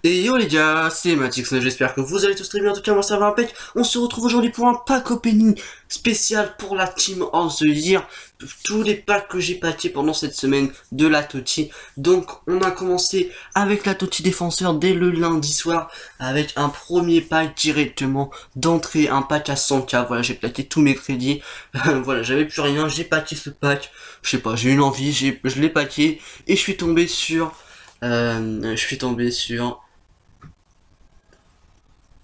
Et yo les gars, c'est Matix, j'espère que vous allez tous très bien, en tout cas moi ça va impec. On se retrouve aujourd'hui pour un pack opening spécial pour la Team of the Year. Tous les packs que j'ai packés pendant cette semaine de la TOTY. Donc on a commencé avec la TOTY défenseur dès le lundi soir, avec un premier pack directement d'entrée, un pack à 100k. Voilà, j'ai plaqué tous mes crédits, voilà, j'avais plus rien, j'ai packé ce pack, je sais pas, j'ai eu une envie, je l'ai packé, et je suis tombé sur...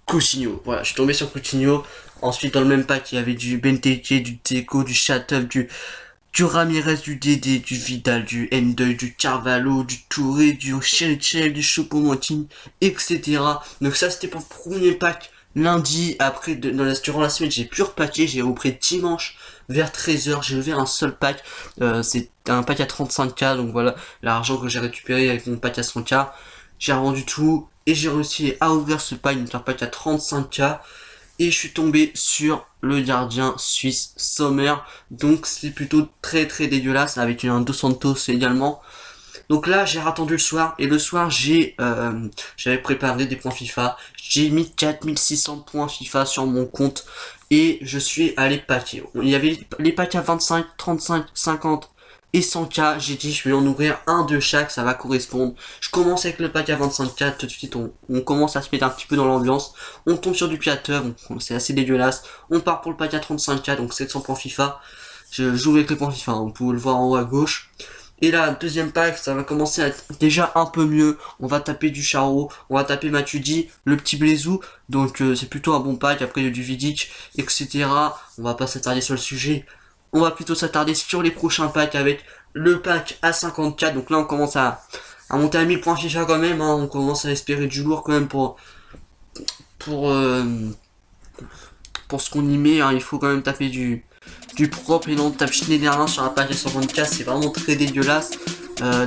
Coutinho, voilà, je suis tombé sur Coutinho. Ensuite, dans le même pack, il y avait du Benteke, du Deco, du Chatov, du Ramirez, du Dédé, du Vidal, du Ndeuil, du Carvalho, du Touré, du Cherichel, du Choupo-Moting, etc. Donc ça, c'était pour le premier pack lundi. Après, durant la semaine, j'ai pu repacker, j'ai repris dimanche vers 13h, j'ai ouvert un seul pack. C'est un pack à 35k, donc voilà, l'argent que j'ai récupéré avec mon pack à 100k. J'ai revendu tout et j'ai réussi à ouvrir ce pack, donc un pack à 35k. Et je suis tombé sur le gardien suisse Sommer. Donc c'est plutôt très dégueulasse, avec un Dos Santos également. Donc là j'ai attendu le soir, et le soir j'avais préparé des points FIFA. J'ai mis 4600 points FIFA sur mon compte et je suis allé packer. Il y avait les packs à 25, 35, 50 et 100k, j'ai dit je vais en ouvrir un de chaque, ça va correspondre. Je commence avec le pack à 25k, tout de suite on commence à se mettre un petit peu dans l'ambiance. On tombe sur du Piateur, c'est assez dégueulasse. On part pour le pack à 35k, donc 700 points FIFA. Je joue avec les points FIFA, vous pouvez le voir en haut à gauche. Et là, deuxième pack, ça va commencer à être déjà un peu mieux. On va taper du Charo, on va taper Matuidi, le petit Blaisou. Donc c'est plutôt un bon pack. Après il y a du Vidic, etc. On va pas s'attarder sur le sujet. On va plutôt s'attarder sur les prochains packs avec le pack à 54. Donc là on commence à monter à 1000 points FIFA quand même, hein. On commence à espérer du lourd quand même pour ce qu'on y met, hein. Il faut quand même taper du propre et non de taper Schneiderlin sur un pack à 124, c'est vraiment très dégueulasse.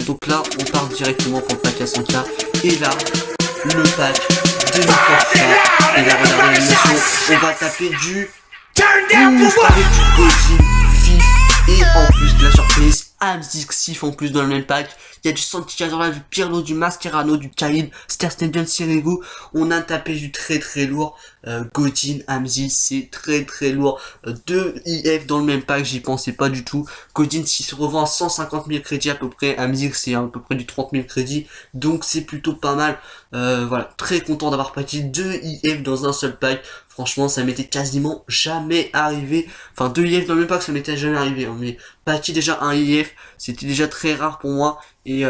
Donc là on part directement pour le pack à 100k. Et là le pack 2000 points FIFA. Et là regardez l'animation, on va taper du avec du Godin, et en plus de la surprise, Hamzik Sif en plus dans le même pack. Il y a du Santikazorla, du Pirlo, du Mascherano, du Kaïd, Sterstegen, Sirigu. On a tapé du très lourd. Godin, Hamzik, c'est très lourd. 2 IF dans le même pack, j'y pensais pas du tout. Godin s'il se revend à 150 000 crédits à peu près. Hamzik c'est à peu près du 30 000 crédits. Donc c'est plutôt pas mal. Voilà, très content d'avoir packé 2 IF dans un seul pack. Franchement, ça m'était quasiment jamais arrivé. Enfin, 2 IF dans le même pack, ça m'était jamais arrivé, hein. Mais packé déjà un IF, c'était déjà très rare pour moi. Et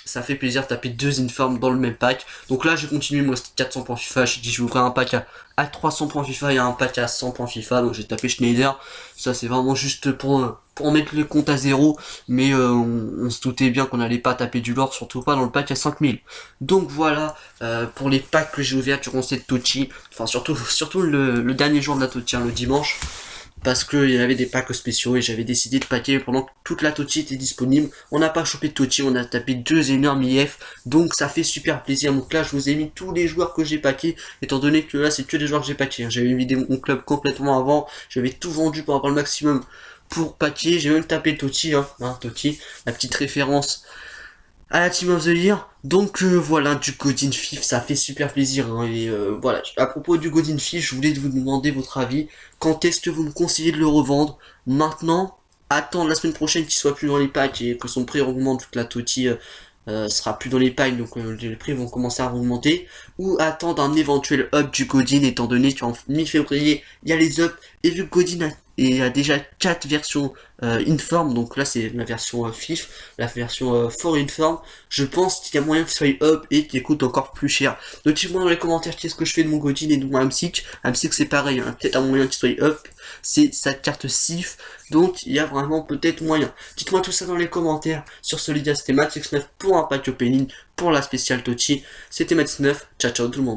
ça fait plaisir de taper 2 informes dans le même pack. Donc là, j'ai continué, moi c'était 400 points FIFA. J'ai dit, je vais ouvrir un pack à 300 points FIFA et un pack à 100 points FIFA. Donc j'ai tapé Schneider. Ça, c'est vraiment juste pour mettre le compte à zéro. Mais on se doutait bien qu'on n'allait pas taper du lourd, surtout pas dans le pack à 5000. Donc voilà, pour les packs que j'ai ouverts durant cette TOTY. Enfin, surtout le dernier jour de la TOTY, hein, le dimanche. Parce qu'il y avait des packs spéciaux et j'avais décidé de packer pendant que toute la TOTY était disponible. On n'a pas chopé de TOTY, on a tapé 2 énormes IF. Donc ça fait super plaisir. Donc là je vous ai mis tous les joueurs que j'ai packés. Étant donné que là c'est que des joueurs que j'ai packés, hein. J'avais vidé mon club complètement avant. J'avais tout vendu pour avoir le maximum pour packer. J'ai même tapé le TOTY, hein, TOTY, la petite référence à la Team of the Year. Donc voilà, du Godin Fif, ça fait super plaisir, hein. Et voilà, à propos du Godin Fif, je voulais vous demander votre avis. Quand est-ce que vous me conseillez de le revendre? Maintenant, attendre la semaine prochaine qu'il soit plus dans les packs et que son prix augmente, vu que la TOTY sera plus dans les packs, donc les prix vont commencer à augmenter, ou attendre un éventuel up du Godin, étant donné qu'en mi-février il y a les ups, et vu que Godin a déjà 4 versions inform, donc là c'est la version FIF, la version for inform, je pense qu'il y a moyen qu'il soit up et qu'il coûte encore plus cher. Donc dites-moi dans les commentaires qu'est-ce que je fais de mon Godin et de mon Hamzik. Hamzik c'est pareil, hein, peut-être un moyen qu'il soit up, c'est sa carte SIF, donc il y a vraiment peut-être moyen. Dites-moi tout ça dans les commentaires. Sur ce les gars, c'était Matix9 pour un pack opening pour la spéciale TOTY. C'était Matix9, ciao tout le monde.